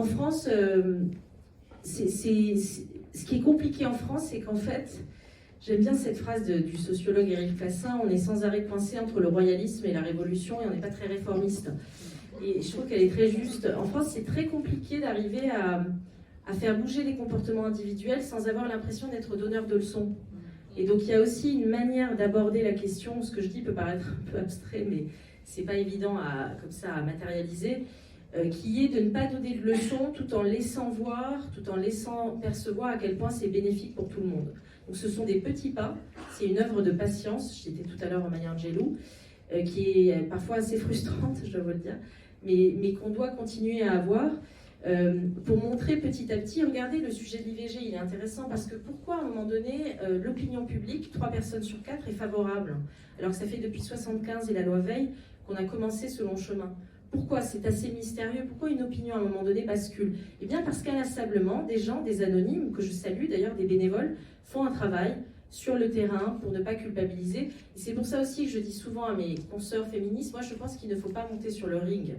En France, ce qui est compliqué en France, c'est qu'en fait, j'aime bien cette phrase du sociologue Éric Fassin, on est sans arrêt coincé entre le royalisme et la révolution et on n'est pas très réformiste. Et je trouve qu'elle est très juste. En France, c'est très compliqué d'arriver à faire bouger les comportements individuels sans avoir l'impression d'être donneur de leçons. Et donc il y a aussi une manière d'aborder la question, ce que je dis peut paraître un peu abstrait, mais c'est pas évident comme ça à matérialiser, qui est de ne pas donner de leçons tout en laissant voir, tout en laissant percevoir à quel point c'est bénéfique pour tout le monde. Donc ce sont des petits pas, c'est une œuvre de patience, j'étais tout à l'heure en Maya Angelou, qui est parfois assez frustrante, je dois vous le dire, mais qu'on doit continuer à avoir. Pour montrer petit à petit, regardez le sujet de l'IVG, il est intéressant parce que pourquoi à un moment donné l'opinion publique, 3 personnes sur 4 est favorable, alors que ça fait depuis 1975 et la loi Veil qu'on a commencé ce long chemin. Pourquoi? C'est assez mystérieux. Pourquoi une opinion à un moment donné bascule? Eh bien parce qu'inlassablement, des gens, des anonymes, que je salue d'ailleurs, des bénévoles, font un travail sur le terrain pour ne pas culpabiliser. Et c'est pour ça aussi que je dis souvent à mes consoeurs féministes, moi je pense qu'il ne faut pas monter sur le ring.